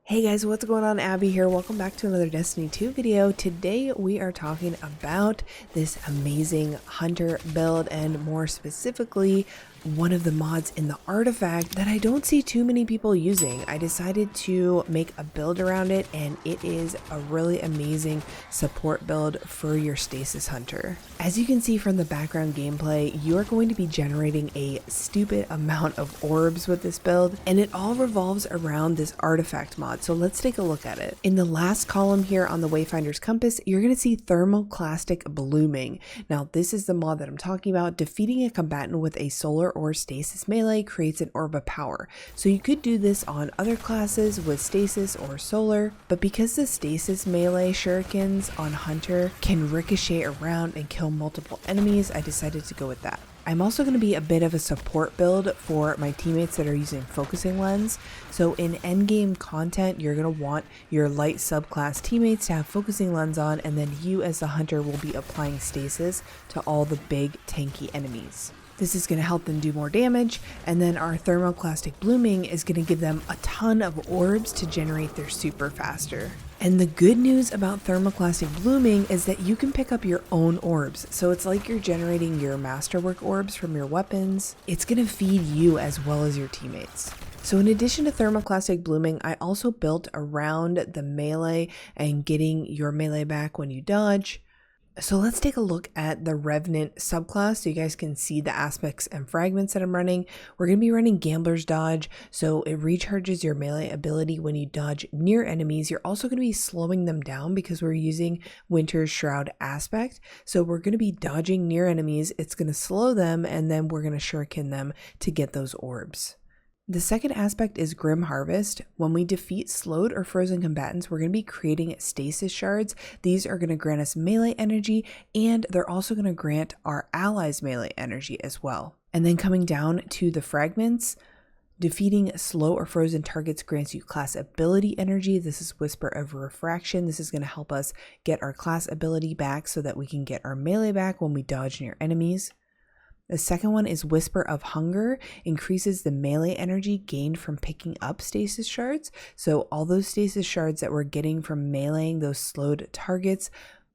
Hey guys, what's going on? Abby here. Welcome back to another Destiny 2 video. Today we are talking about this amazing hunter build, and more specifically one of the mods in the artifact that I don't see too many people using. I decided to make a build around it, and it is a really amazing support build for your Stasis hunter. As you can see from the background gameplay, you are going to be generating a stupid amount of orbs with this build, and it all revolves around this artifact mod. So let's take a look at it. In the last column here on the Wayfinder's Compass, you're going to see Thermoclastic Blooming. Now this is the mod that I'm talking about. Defeating a combatant with a solar or stasis melee creates an Orb of Power. So you could do this on other classes with stasis or solar, but because the stasis melee shurikens on hunter can ricochet around and kill multiple enemies, I decided to go with that. I'm also going to be a bit of a support build for my teammates that are using focusing lens. So in endgame content, you're going to want your light subclass teammates to have focusing lens on, and then you as the hunter will be applying stasis to all the big tanky enemies. This is going to help them do more damage, and then our Thermoclastic Blooming is going to give them a ton of orbs to generate their super faster. And the good news about Thermoclastic Blooming is that you can pick up your own orbs. So it's like you're generating your masterwork orbs from your weapons. It's going to feed you as well as your teammates. So in addition to Thermoclastic Blooming, I also built around the melee and getting your melee back when you dodge. So let's take a look at the Revenant subclass so you guys can see the aspects and fragments that I'm running. We're going to be running Gambler's Dodge, so it recharges your melee ability when you dodge near enemies. You're also going to be slowing them down because we're using Winter's Shroud aspect. So we're going to be dodging near enemies, it's going to slow them, and then we're going to shuriken them to get those orbs. The second aspect is Grim Harvest. When we defeat slowed or frozen combatants, we're going to be creating stasis shards. These are going to grant us melee energy, and they're also going to grant our allies melee energy as well. And then coming down to the fragments, defeating slow or frozen targets grants you class ability energy. This is Whisper of Refraction. This is going to help us get our class ability back so that we can get our melee back when we dodge near enemies. The second one is Whisper of Hunger, increases the melee energy gained from picking up stasis shards. So all those stasis shards that we're getting from meleeing those slowed targets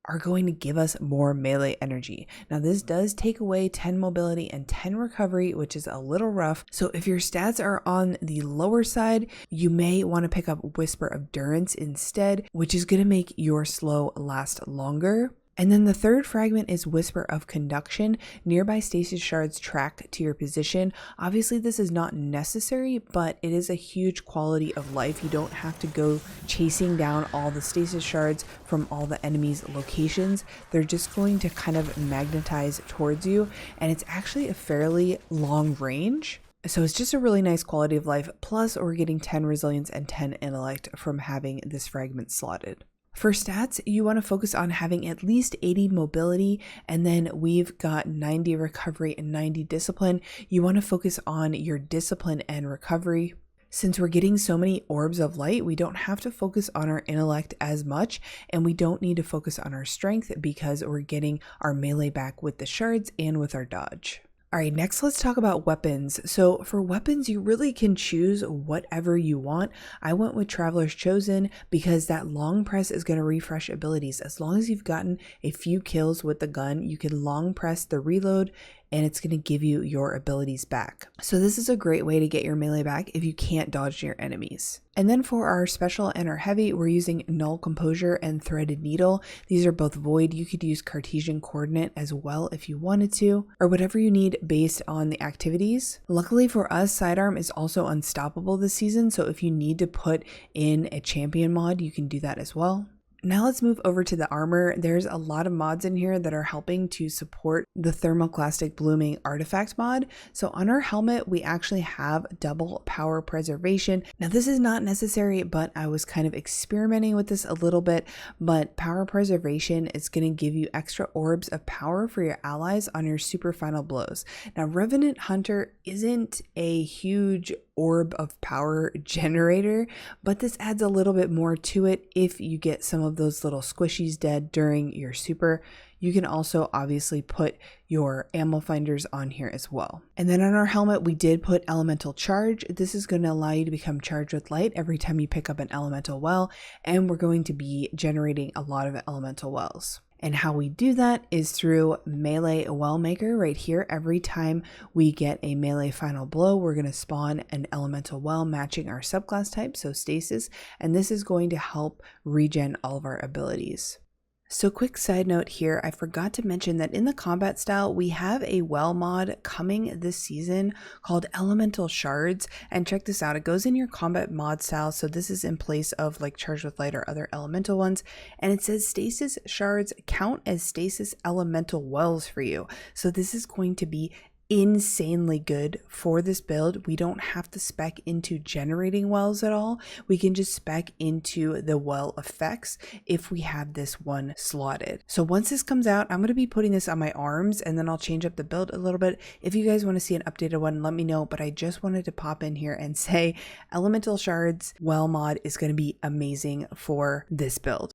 are going to give us more melee energy. Now this does take away 10 mobility and 10 recovery, which is a little rough. So if your stats are on the lower side, you may want to pick up Whisper of Durance instead, which is going to make your slow last longer. And then the third fragment is Whisper of Conduction. Nearby stasis shards tracked to your position. Obviously this is not necessary, but it is a huge quality of life. You don't have to go chasing down all the stasis shards from all the enemies' locations. They're just going to kind of magnetize towards you, and it's actually a fairly long range. So it's just a really nice quality of life. Plus we're getting 10 resilience and 10 intellect from having this fragment slotted. For stats, you want to focus on having at least 80 mobility, and then we've got 90 recovery and 90 discipline. You want to focus on your discipline and recovery. Since we're getting so many orbs of light, we don't have to focus on our intellect as much, and we don't need to focus on our strength because we're getting our melee back with the shards and with our dodge. Alright, next let's talk about weapons. So for weapons, you really can choose whatever you want. I went with Traveler's Chosen because that long press is going to refresh abilities. As long as you've gotten a few kills with the gun, you can long press the reload, and it's going to give you your abilities back. So this is a great way to get your melee back if you can't dodge near enemies. And then for our special and our heavy, we're using Null Composure and Threaded Needle. These are both void. You could use Cartesian Coordinate as well if you wanted to, or whatever you need based on the activities. Luckily for us, Sidearm is also unstoppable this season, so if you need to put in a champion mod, you can do that as well. Now let's move over to the armor. There's a lot of mods in here that are helping to support the Thermoclastic Blooming Artifact mod. So on our helmet, we actually have double power preservation. Now this is not necessary, but I was kind of experimenting with this a little bit, but power preservation is going to give you extra orbs of power for your allies on your super final blows. Now Revenant Hunter isn't a huge orb of power generator, but this adds a little bit more to it if you get some of those little squishies dead during your super. You can also obviously put your ammo finders on here as well. And then on our helmet, we did put elemental charge. This is going to allow you to become charged with light every time you pick up an elemental well, and we're going to be generating a lot of elemental wells. And how we do that is through melee well maker right here. Every time we get a melee final blow, we're going to spawn an elemental well matching our subclass type, so Stasis, and this is going to help regen all of our abilities. So quick side note here, I forgot to mention that in the combat style, we have a well mod coming this season called Elemental Shards. And check this out, it goes in your combat mod style. So this is in place of like Charged with Light or other elemental ones. And it says Stasis Shards count as Stasis Elemental Wells for you. So this is going to be insanely good for this build. We don't have to spec into generating wells at all. We can just spec into the well effects if we have this one slotted. So once this comes out, I'm going to be putting this on my arms, and then I'll change up the build a little bit. If you guys want to see an updated one, let me know, but I just wanted to pop in here and say Elemental Shards well mod is going to be amazing for this build.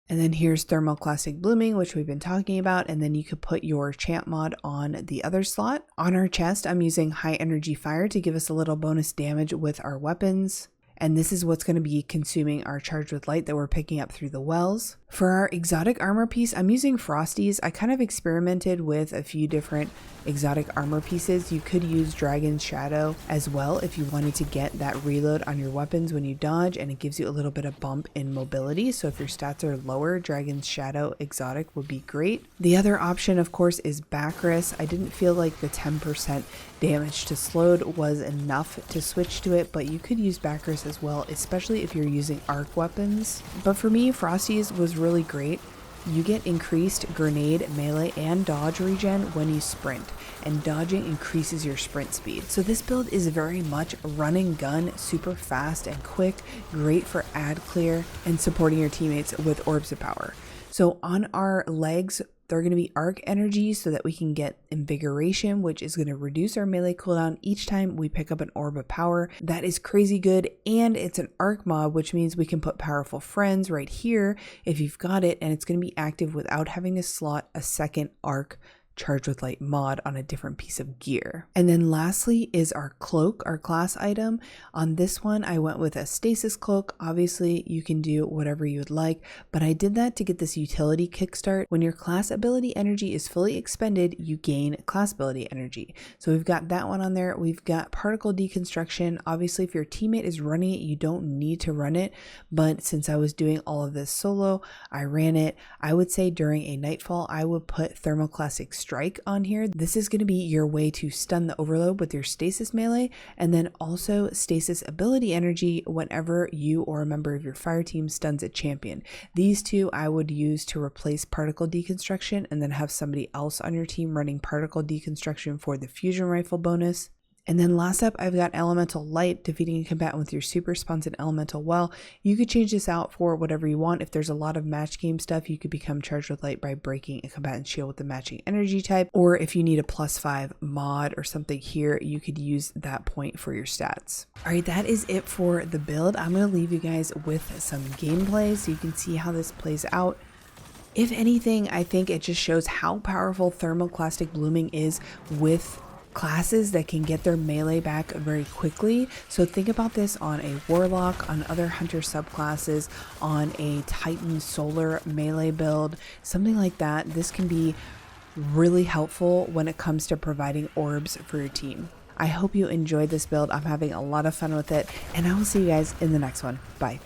And then here's Thermoclastic Blooming, which we've been talking about. And then you could put your champ mod on the other slot. On our chest, I'm using High Energy Fire to give us a little bonus damage with our weapons. And this is what's going to be consuming our Charged with Light that we're picking up through the wells. For our exotic armor piece, I'm using Frosties. I kind of experimented with a few different exotic armor pieces. You could use Dragon's Shadow as well if you wanted to get that reload on your weapons when you dodge, and it gives you a little bit of bump in mobility. So if your stats are lower, Dragon's Shadow exotic would be great. The other option, of course, is Bacchus. I didn't feel like the 10% damage to slowed was enough to switch to it, but you could use Bacchus as well, especially if you're using arc weapons. But for me, Frosties was really great. You get increased grenade, melee, and dodge regen when you sprint, and dodging increases your sprint speed. So this build is very much run and gun, super fast and quick, great for ad clear and supporting your teammates with Orbs of Power. So on our legs, they're going to be arc energy so that we can get invigoration, which is going to reduce our melee cooldown each time we pick up an Orb of Power. That is crazy good, and it's an arc mod, which means we can put Powerful Friends right here if you've got it, and it's going to be active without having to slot a second arc Charged with Light mod on a different piece of gear. And then lastly is our cloak, our class item. On this one, I went with a Stasis cloak. Obviously, you can do whatever you would like, but I did that to get this utility kickstart. When your class ability energy is fully expended, you gain class ability energy. So we've got that one on there. We've got particle deconstruction. Obviously, if your teammate is running it, you don't need to run it, but since I was doing all of this solo, I ran it. I would say during a nightfall, I would put Thermoclastic Strike on here. This is going to be your way to stun the overload with your Stasis melee, and then also Stasis ability energy whenever you or a member of your fire team stuns a champion. These two I would use to replace particle deconstruction, and then have somebody else on your team running particle deconstruction for the fusion rifle bonus. And then last up, I've got Elemental Light, defeating a combatant with your super spawns an elemental well. You could change this out for whatever you want. If there's a lot of match game stuff, you could become Charged with Light by breaking a combatant's shield with the matching energy type. Or if you need a +5 mod or something here, you could use that point for your stats. All right, that is it for the build. I'm going to leave you guys with some gameplay so you can see how this plays out. If anything, I think it just shows how powerful Thermoclastic Blooming is with classes that can get their melee back very quickly. So think about this on a Warlock, on other Hunter subclasses, on a Titan Solar melee build, something like that. This can be really helpful when it comes to providing orbs for your team. I hope you enjoyed this build. I'm having a lot of fun with it, and I will see you guys in the next one. Bye.